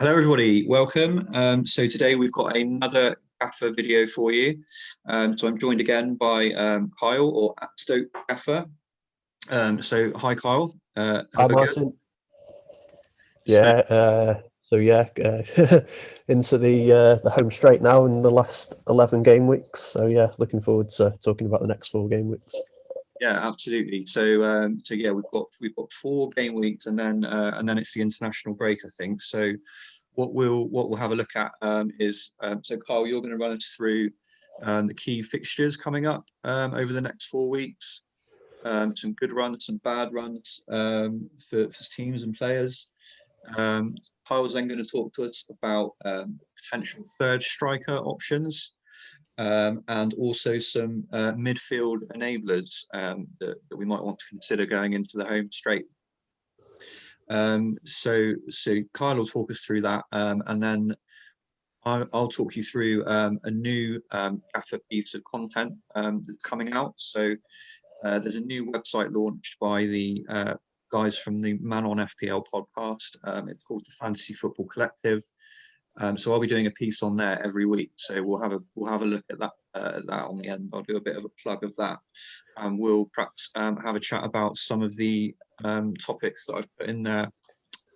Hello, everybody. Welcome. So today we've got another Gaffr video for you. So I'm joined again by Kyle or @Stoke Gaffr. So hi, Kyle. Hi, Hello Martin. again. Into the home straight now in the last 11 game weeks. So yeah, looking forward to talking about the next 4 game weeks. Yeah, absolutely. So yeah, we've got 4 game weeks, and then it's the international break, I think. So what we'll have a look at is so Kyle, you're going to run us through the key fixtures coming up over the next 4 weeks. Some good runs, some bad runs for teams and players. Kyle's then going to talk to us about potential third striker options. And also some midfield enablers that we might want to consider going into the home straight. So Kyle will talk us through that, and then I'll talk you through a new Gaffr piece of content that's coming out. So there's a new website launched by the guys from the Man on FPL podcast. It's called the Fantasy Football Collective. So I'll be doing a piece on there every week. So we'll have a look at that on the end. I'll do a bit of a plug of that, and we'll perhaps have a chat about some of the topics that I've put in there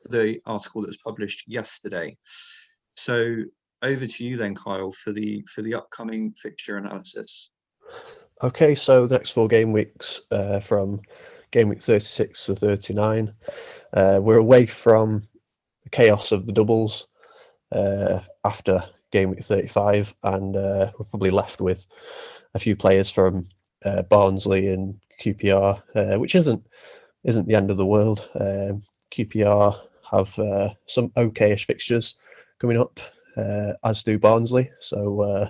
for the article that was published yesterday. So over to you then, Kyle, for the upcoming fixture analysis. Okay, so the next 4 game weeks from game week 36 to 39, we're away from the chaos of the doubles after game week 35, and we're probably left with a few players from Barnsley and QPR, which isn't the end of the world. QPR have some okayish fixtures coming up, as do Barnsley, so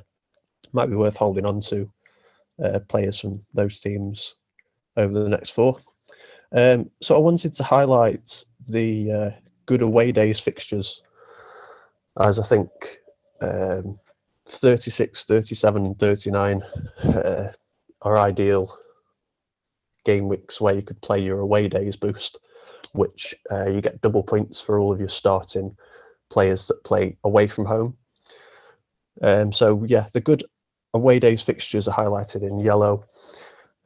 might be worth holding on to players from those teams over the next 4. So I wanted to highlight the good away days fixtures, as I think 36, 37 and 39 are ideal game weeks where you could play your away days boost, which you get double points for all of your starting players that play away from home. So yeah, the good away days fixtures are highlighted in yellow.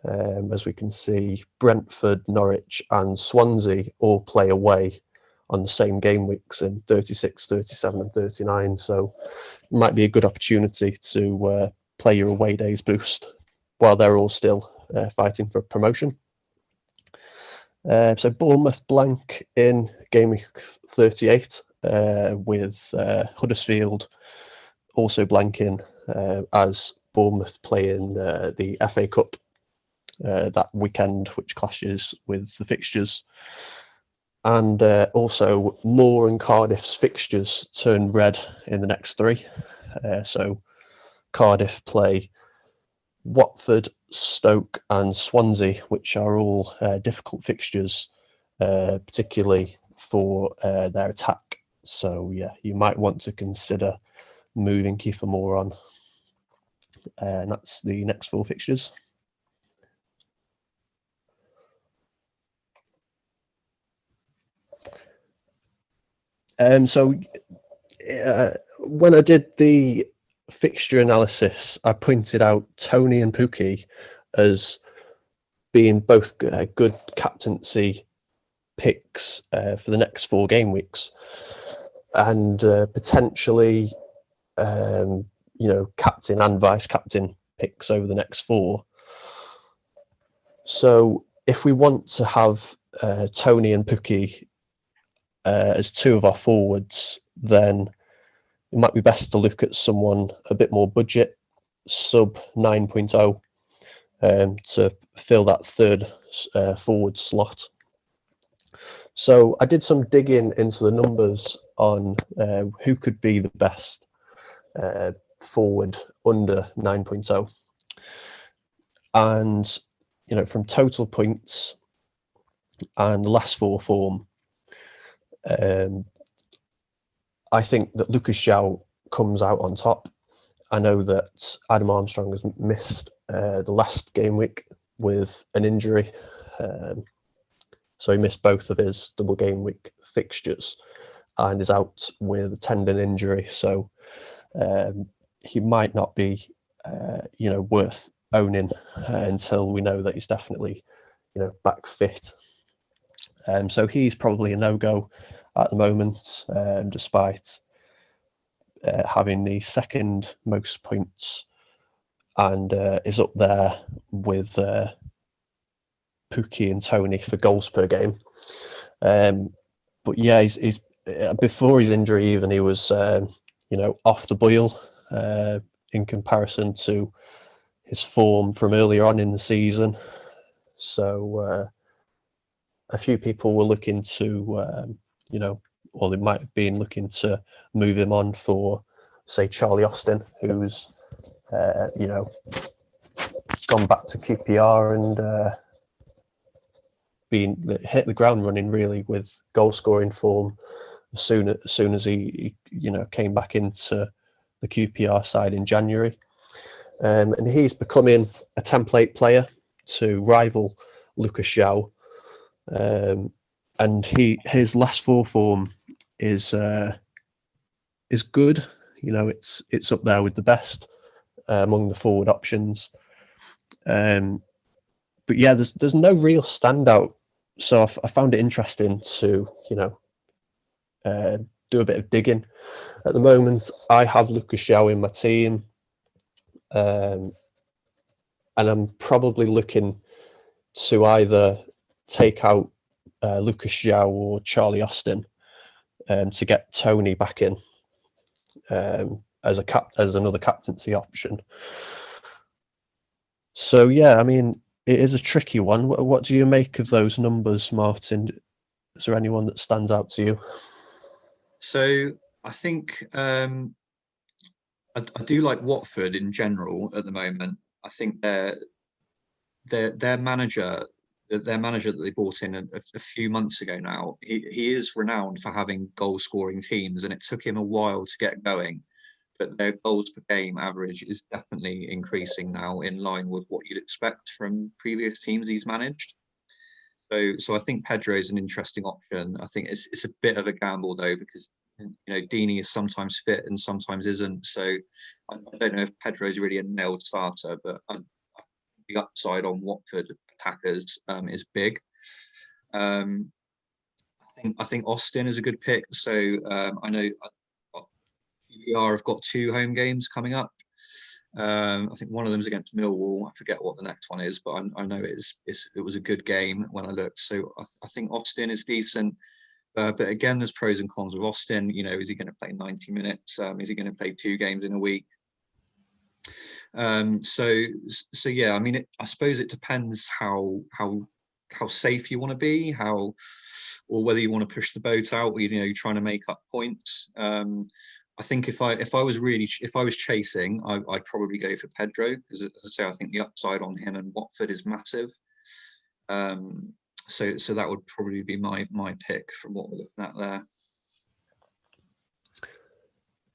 As we can see, Brentford, Norwich and Swansea all play away on the same game weeks in 36, 37 and 39. So it might be a good opportunity to play your away days boost while they're all still fighting for promotion. So Bournemouth blank in game week 38 with Huddersfield also blanking as Bournemouth play in the FA Cup that weekend, which clashes with the fixtures. And also Moore and Cardiff's fixtures turn red in the next 3. So Cardiff play Watford, Stoke and Swansea, which are all difficult fixtures, particularly for their attack. So yeah, you might want to consider moving Kiefer Moore on. And that's the next 4 fixtures. So when I did the fixture analysis, I pointed out Tony and Pukki as being both good captaincy picks for the next 4 game weeks, and potentially captain and vice captain picks over the next 4. So if we want to have Tony and Pukki as 2 of our forwards, then it might be best to look at someone a bit more budget, sub 9.0, to fill that 3rd forward slot. So I did some digging into the numbers on who could be the best forward under 9.0. And, from total points and the last 4 form, I think that Lucas João comes out on top. I know that Adam Armstrong has missed the last game week with an injury. So he missed both of his double game week fixtures. and is out with a tendon injury. So he might not be, worth owning until we know that he's definitely, back fit. So he's probably a no-go at the moment, despite having the second most points, and is up there with Pookie and Tony for goals per game. But yeah, he's before his injury even, he was off the boil in comparison to his form from earlier on in the season. So a few people were looking to or they might have been looking to move him on for, say, Charlie Austin, who's gone back to QPR and hit the ground running really with goal scoring form as soon as he came back into the QPR side in January, and he's becoming a template player to rival Lucas João, and his last four form is good. It's up there with the best among the forward options. But yeah, there's no real standout. So I found it interesting to do a bit of digging. At the moment, I have Lucas João in my team, and I'm probably looking to either take out Lucas João or Charlie Austin to get Tony back in as another captaincy option. So yeah, I mean, it is a tricky one. What do you make of those numbers, Martin? Is there anyone that stands out to you? So I think I do like Watford in general at the moment. I think their manager that they brought in a few months ago now, he is renowned for having goal scoring teams, and it took him a while to get going. But their goals per game average is definitely increasing now, in line with what you'd expect from previous teams he's managed. So I think Pedro is an interesting option. I think it's a bit of a gamble though, because Deeney is sometimes fit and sometimes isn't. So I don't know if Pedro is really a nailed starter, but the upside on Watford attackers is big. I think Austin is a good pick. So I know QPR have got 2 home games coming up. I think one of them is against Millwall. I forget what the next one is, but I know it was a good game when I looked. So I think Austin is decent. But again, there's pros and cons with Austin. Is he going to play 90 minutes? Is he going to play 2 games in a week? So yeah, I mean, I suppose it depends how safe you want to be, or whether you want to push the boat out, or you're trying to make up points. I think if I was chasing, I'd probably go for Pedro, because as I say, I think the upside on him and Watford is massive. So that would probably be my pick from what we're looking at there.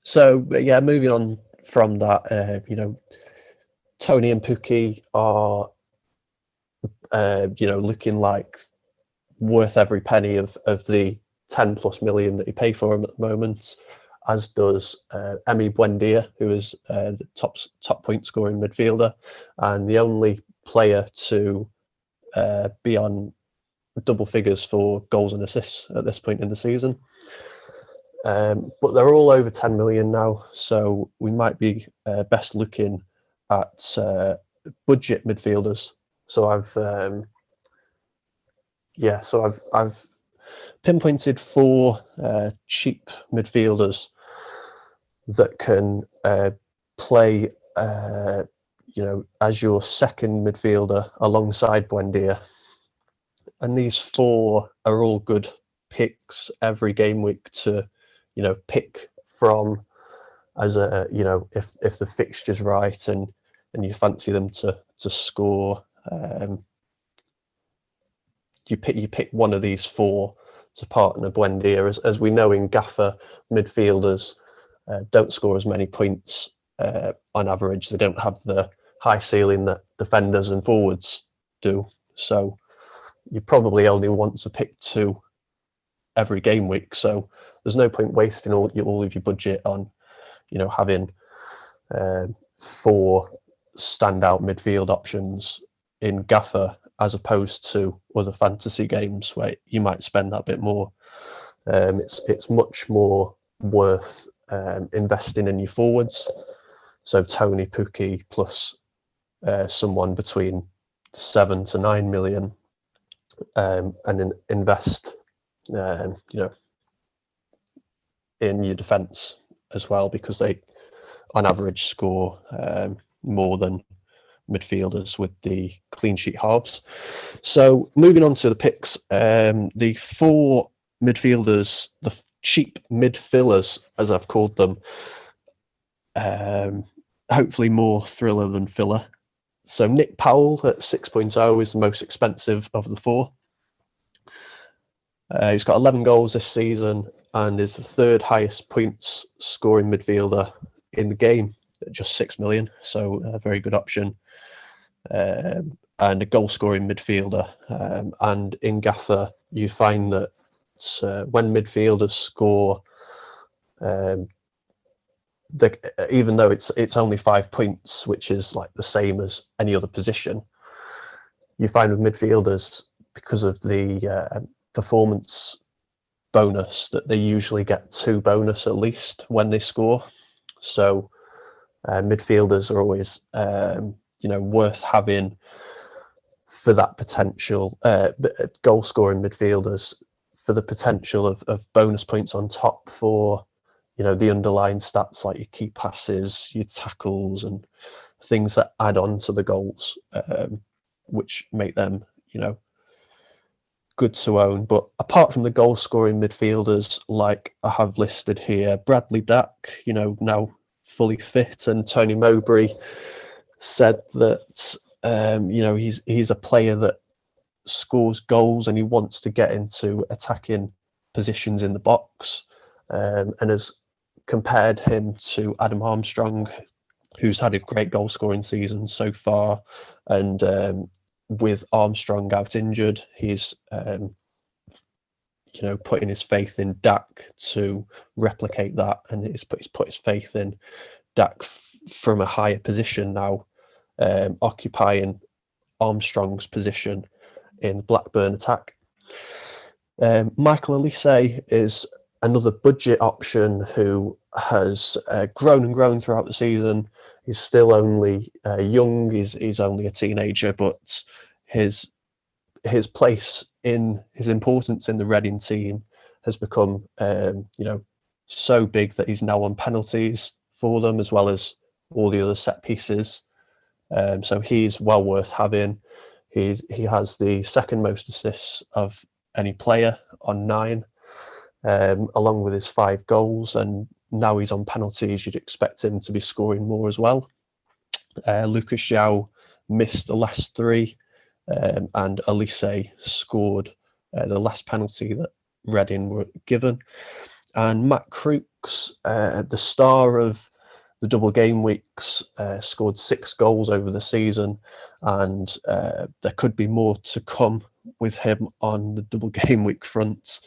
So yeah, moving on from that, Tony and Pookie are looking like worth every penny of the 10+ million that you pay for him at the moment, as does Emi Buendia, who is the top point scoring midfielder and the only player to be on double figures for goals and assists at this point in the season. But they're all over 10 million now, so we might be best looking at budget midfielders. So I've pinpointed 4 cheap midfielders that can play as your second midfielder alongside Buendia, and these 4 are all good picks every game week to pick from, as a if the fixture's right and you fancy them to score. You pick one of these 4 to partner Buendia. As we know, in Gaffr, midfielders don't score as many points on average. They don't have the high ceiling that defenders and forwards do. So you probably only want to pick 2 every game week. So there's no point wasting all of your budget on, having 4 standout midfield options in Gaffr, as opposed to other fantasy games where you might spend that bit more. It's much more worth investing in your forwards. So Tony, Pukki plus someone between 7 to 9 million, and then invest, in your defence as well, because they, on average, score more than midfielders with the clean sheet halves. So moving on to the picks, the 4 midfielders, the cheap mid fillers, as I've called them, hopefully more thriller than filler. So Nick Powell at 6.0 is the most expensive of the 4. He's got 11 goals this season and is the 3rd highest points scoring midfielder in the game at just 6 million. So a very good option. And a goal scoring midfielder. And in Gaffr, you find that when midfielders score, even though it's only 5 points, which is like the same as any other position, you find with midfielders, because of the performance bonus, that they usually get 2 bonus at least when they score. So midfielders are always worth having for that potential. Goal scoring midfielders for the potential of bonus points on top for the underlying stats like your key passes, your tackles, and things that add on to the goals, which make them good to own. But apart from the goal scoring midfielders, like I have listed here, Bradley Dack, now fully fit, and Tony Mowbray said that he's a player that scores goals and he wants to get into attacking positions in the box, and has compared him to Adam Armstrong, who's had a great goal scoring season so far. And with Armstrong out injured, he's putting his faith in Dack to replicate that, and he's put his faith in Dack from a higher position now, occupying Armstrong's position in Blackburn attack. Michael Elise is another budget option who has grown and grown throughout the season. He's still only young. He's only a teenager, but his place in his importance in the Reading team has become so big that he's now on penalties for them, as well as all the other set pieces. So he's well worth having. He has the 2nd most assists of any player on 9, along with his 5 goals. And now he's on penalties, you'd expect him to be scoring more as well. Lucas João missed the last 3, and Elise scored the last penalty that Reading were given. And Matt Crooks, the star of the double game weeks, scored 6 goals over the season, and there could be more to come with him on the double game week front,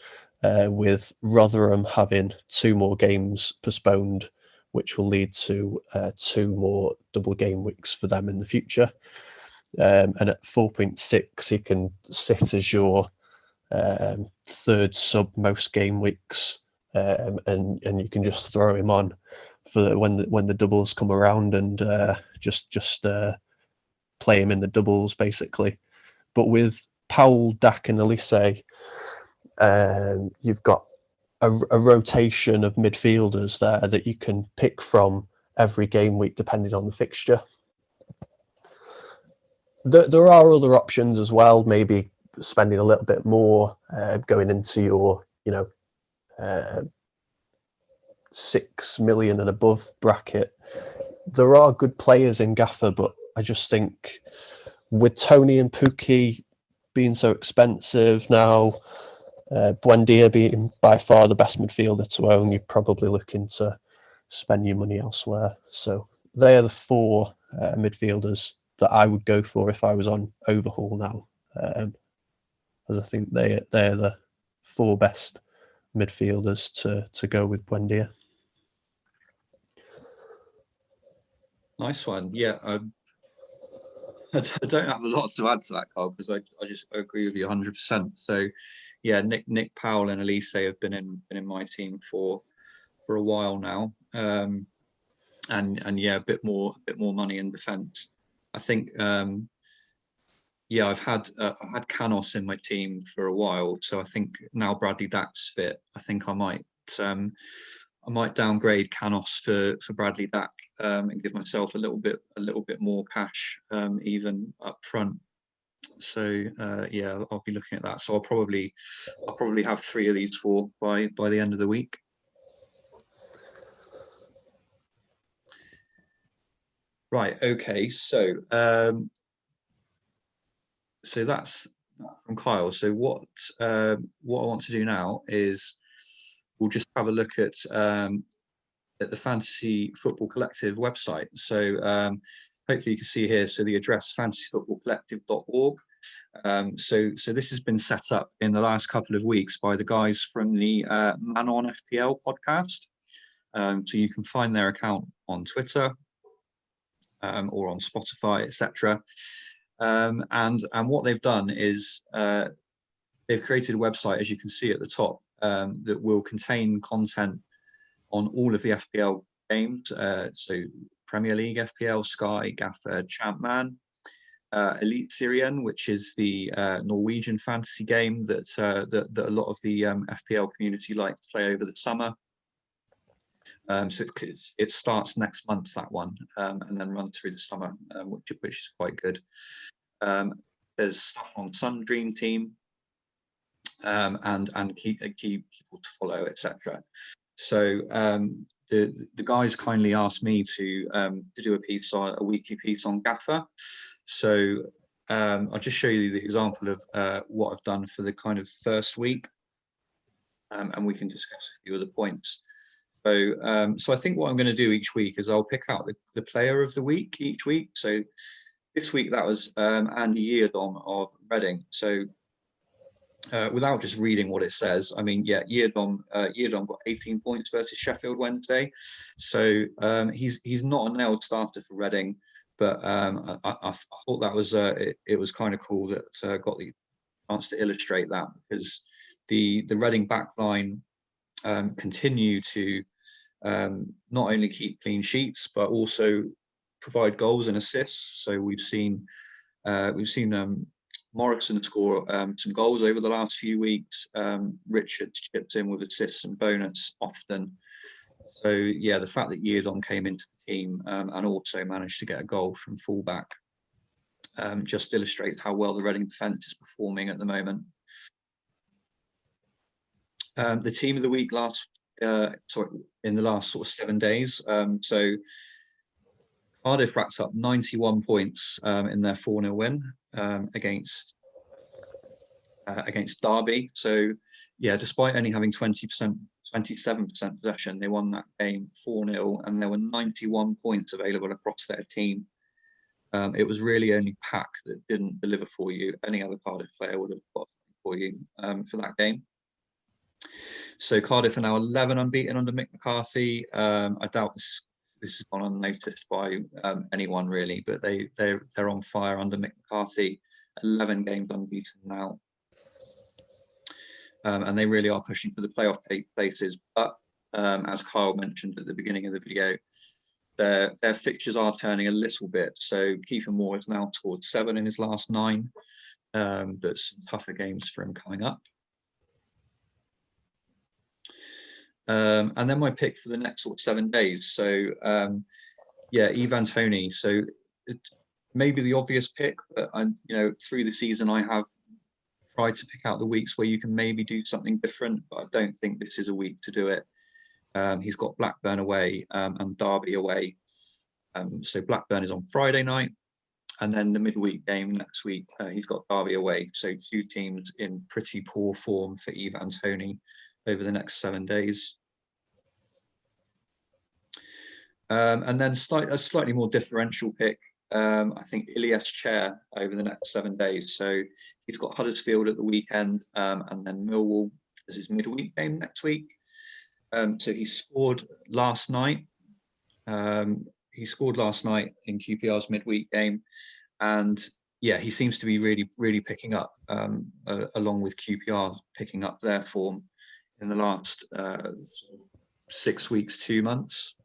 with Rotherham having 2 more games postponed, which will lead to 2 more double game weeks for them in the future. And at 4.6, he can sit as your 3rd sub most game weeks, and you can just throw him on for when the doubles come around, and just play him in the doubles basically. But with Powell, Dack, and Elise, you've got a rotation of midfielders there that you can pick from every game week depending on the fixture. There are other options as well, maybe spending a little bit more, going into your 6 million and above bracket. There are good players in Gaffr, but I just think with Tony and Pukki being so expensive now, Buendia being by far the best midfielder to own, you're probably looking to spend your money elsewhere. So they are the 4 midfielders that I would go for if I was on overhaul now, as I think they're the 4 best midfielders to go with Buendia. Nice one. Yeah, I don't have a lot to add to that, Carl, because I just agree with you 100%. So, yeah, Nick Powell and Elise have been in my team for a while now, and yeah, a bit more money in defence. I think, yeah, I've had Canos in my team for a while, so I think now Bradley Dack's fit, I think I might downgrade Canos for Bradley Dack, and give myself a little bit more cash, even up front. So yeah, I'll be looking at that. So I'll probably have 3 of these 4 by the end of the week. Right. Okay. So so that's from Kyle. So what I want to do now is we'll just have a look at the Fantasy Football Collective website. So hopefully you can see here. So the address fantasyfootballcollective.org. So this has been set up in the last couple of weeks by the guys from the Man on FPL podcast. So you can find their account on Twitter, or on Spotify, etc. And what they've done is they've created a website, as you can see at the top, that will contain content on all of the FPL games. So Premier League, FPL, Sky, Gaffr, Champman, Elite Syrian, which is the Norwegian fantasy game that a lot of the FPL community like to play over the summer. So it starts next month, that one, and then run through the summer, which is quite good. There's stuff on Sun Dream Team, and key people to follow, etc. So the guys kindly asked me to do a weekly piece on Gaffr. So I'll just show you the example of what I've done for the kind of first week, and we can discuss a few of the points. So I think what I'm going to do each week is I'll pick out the player of the week each week. So this week that was Andy Yeardom of Reading. So without just reading what it says, I mean, yeah, Yeardom got 18 points versus Sheffield Wednesday. So he's not a nailed starter for Reading, but I thought that was it was kind of cool that got the chance to illustrate that, because the Reading backline continue to not only keep clean sheets but also provide goals and assists. So we've seen Morrison score some goals over the last few weeks. Richards chipped in with assists and bonus often. So yeah, the fact that Yeardom came into the team and also managed to get a goal from fullback just illustrates how well the Reading defence is performing at the moment. The team of the week in the last sort of 7 days. So Cardiff racked up 91 points in their 4-0 win against Derby. So yeah, despite only having 27% possession, they won that game 4-0, and there were 91 points available across their team. It was really only Pack that didn't deliver for you. Any other Cardiff player would have got for you for that game. So Cardiff are now 11 unbeaten under Mick McCarthy. I doubt this has gone unnoticed by anyone really, but they're on fire under Mick McCarthy. 11 games unbeaten now, and they really are pushing for the playoff places. But as Kyle mentioned at the beginning of the video, their fixtures are turning a little bit. So Kiefer Moore is now scored 7 in his last 9, but some tougher games for him coming up. And then my pick for the next sort of 7 days. So yeah, Ivan Toney. So it may be the obvious pick, but through the season I have tried to pick out the weeks where you can maybe do something different, but I don't think this is a week to do it. He's got Blackburn away and Derby away. So Blackburn is on Friday night, and then the midweek game next week, he's got Derby away. So 2 teams in pretty poor form for Ivan Toney over the next 7 days. And then a slightly more differential pick, I think Ilias Chair over the next 7 days. So he's got Huddersfield at the weekend, and then Millwall as his midweek game next week. So he scored last night. He scored last night in QPR's midweek game, and yeah, he seems to be really picking up, along with QPR picking up their form in the last 6 weeks, 2 months,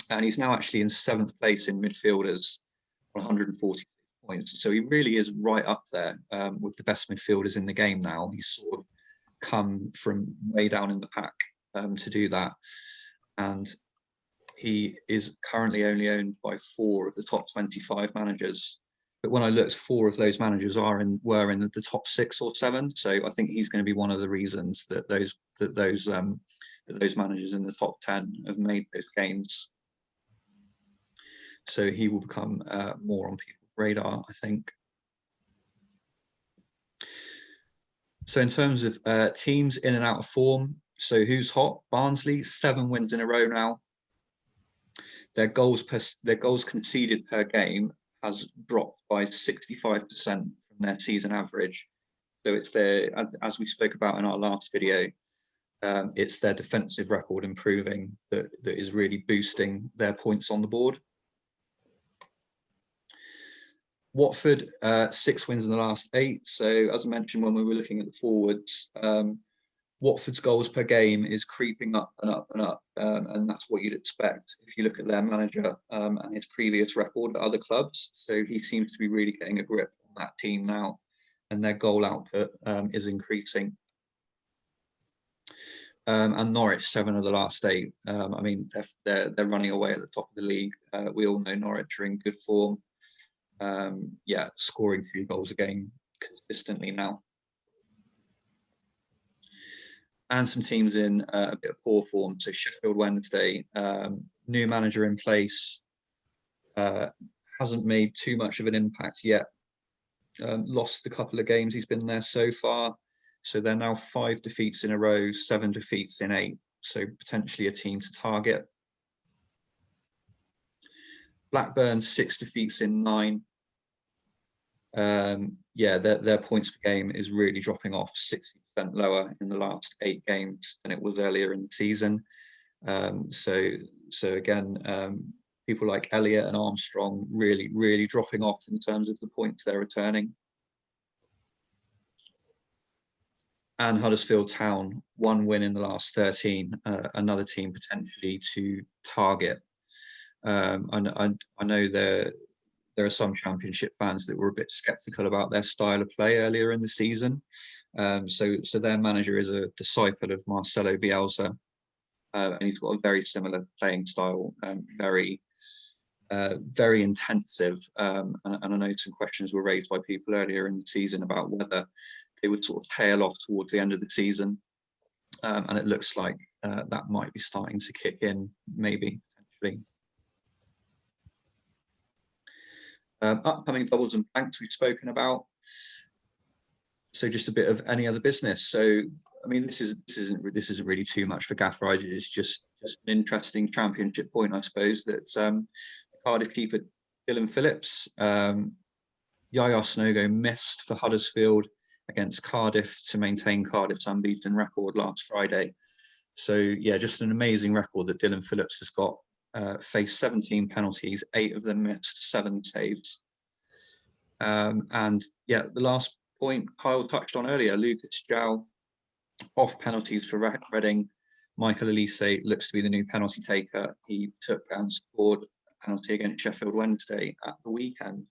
and he's now actually in 7th place in midfielders, 140 points. So he really is right up there with the best midfielders in the game now. He's sort of come from way down in the pack to do that, and he is currently only owned by 4 of the top 25 managers. But when I looked, 4 of those managers were in the top 6 or 7. So I think he's going to be one of the reasons that those managers in the top 10 have made those gains. So he will become more on people's radar, I think. So in terms of teams in and out of form, so who's hot? Barnsley, 7 wins in a row now. Their goals conceded per game has dropped by 65% from their season average. So it's as we spoke about in our last video, it's their defensive record improving that is really boosting their points on the board. Watford, 6 wins in the last 8. So as I mentioned when we were looking at the forwards, Watford's goals per game is creeping up and up and up, and that's what you'd expect if you look at their manager and his previous record at other clubs. So he seems to be really getting a grip on that team now, and their goal output is increasing. And Norwich, 7 of the last 8. I mean, they're running away at the top of the league. We all know Norwich are in good form. Scoring 2 goals a game consistently now. And some teams in a bit of poor form. So Sheffield Wednesday, new manager in place, hasn't made too much of an impact yet. Lost a couple of games he's been there so far. So they're now 5 defeats in a row, 7 defeats in 8. So potentially a team to target. Blackburn, 6 defeats in 9. Their points per game is really dropping off, 60% lower in the last 8 games than it was earlier in the season. So again, people like Elliott and Armstrong really dropping off in terms of the points they're returning. And Huddersfield Town, 1 win in the last 13, another team potentially to target. I know there are some Championship fans that were a bit sceptical about their style of play earlier in the season. So their manager is a disciple of Marcelo Bielsa, and he's got a very similar playing style, very intensive. And I know some questions were raised by people earlier in the season about whether they would sort of tail off towards the end of the season. And it looks like that might be starting to kick in, maybe, potentially. Upcoming doubles and blanks we've spoken about. So just a bit of any other business. So I mean, this isn't really too much for Gaffr. It's just an interesting Championship point, I suppose, that Cardiff keeper Dylan Phillips, Yaya Snogo missed for Huddersfield against Cardiff to maintain Cardiff's unbeaten record last Friday. So yeah, just an amazing record that Dylan Phillips has got. Faced 17 penalties, 8 of them missed, 7 saves. And yeah, the last point Kyle touched on earlier, Lucas João off penalties for Reading. Michael Elise looks to be the new penalty taker. He took and scored a penalty against Sheffield Wednesday at the weekend.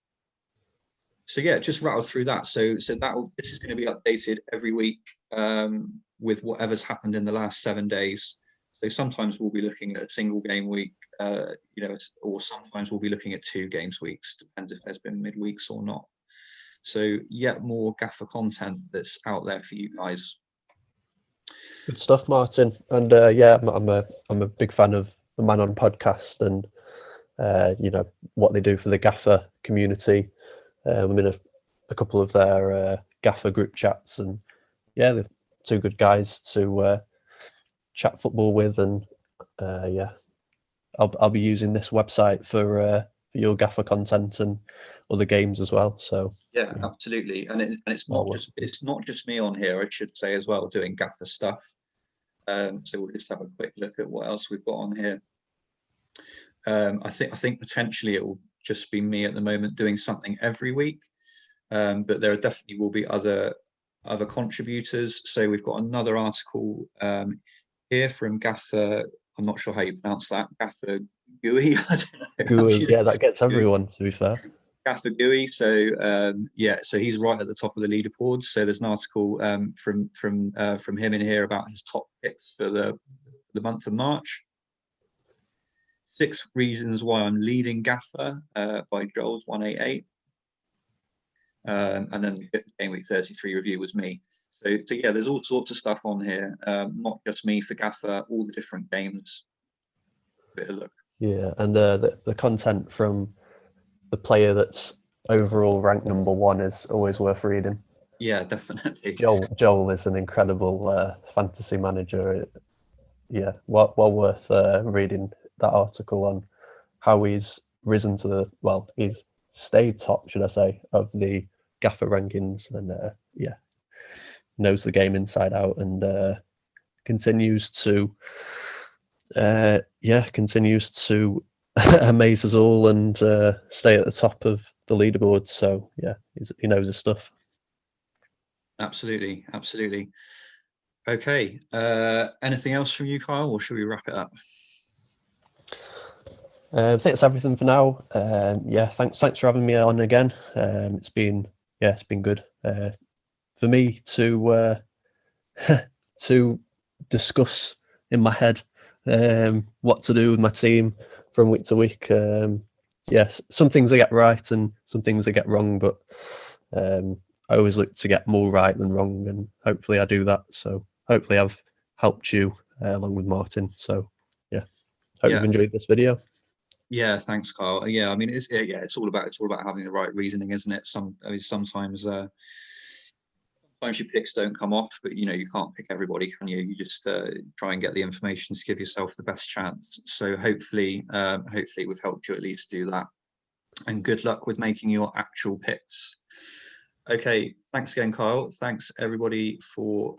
So yeah, just rattled through that. So this is going to be updated every week with whatever's happened in the last 7 days. So sometimes we'll be looking at a single game week, or sometimes we'll be looking at 2 games weeks. Depends if there's been midweeks or not. So yet more Gaffr content that's out there for you guys. Good stuff, Martin. And I'm a big fan of the Man On podcast and what they do for the Gaffr community. I'm in a couple of their Gaffr group chats, and yeah, they're 2 good guys to chat football with, and I'll be using this website for your Gaffr content, and other games as well. So yeah, absolutely. And it's well not just me on here, I should say as well, doing Gaffr stuff. So we'll just have a quick look at what else we've got on here. I think potentially it will just be me at the moment doing something every week, but there definitely will be other contributors. So we've got another article here from Gaffr. I'm not sure how you pronounce that. Gaffr GUI. I don't know. GUI, yeah, that gets everyone, to be fair. Gaffr GUI. So yeah, so he's right at the top of the leaderboard. So there's an article from him in here about his top picks for the month of March. 6 reasons why I'm leading Gaffr by Joel's 188. And then the Gameweek 33 review was me. So yeah, there's all sorts of stuff on here, not just me for Gaffr, all the different games. Bit of look. Yeah, and the content from the player that's overall ranked number 1 is always worth reading. Yeah, definitely. Joel is an incredible fantasy manager. Yeah, well worth reading that article on how he's risen to he's stayed top, should I say, of the Gaffr rankings, and yeah, knows the game inside out, and continues to amaze us all and stay at the top of the leaderboard. So yeah, he knows his stuff. Absolutely. Okay. Anything else from you, Kyle, or should we wrap it up? I think that's everything for now. Yeah, thanks for having me on again. It's been good for me to to discuss in my head what to do with my team from week to week. Yes, some things I get right and some things I get wrong, but I always look to get more right than wrong, and hopefully I do that. So hopefully I've helped you along with Martin. So yeah, hope you've enjoyed this video. Yeah, thanks, Carl. Yeah, I mean, it's all about having the right reasoning, isn't it? Sometimes your picks don't come off, but you can't pick everybody, can you? You just try and get the information to give yourself the best chance. So hopefully we've helped you at least do that. And good luck with making your actual picks. Okay, thanks again, Kyle. Thanks everybody for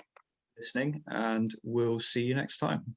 listening, and we'll see you next time.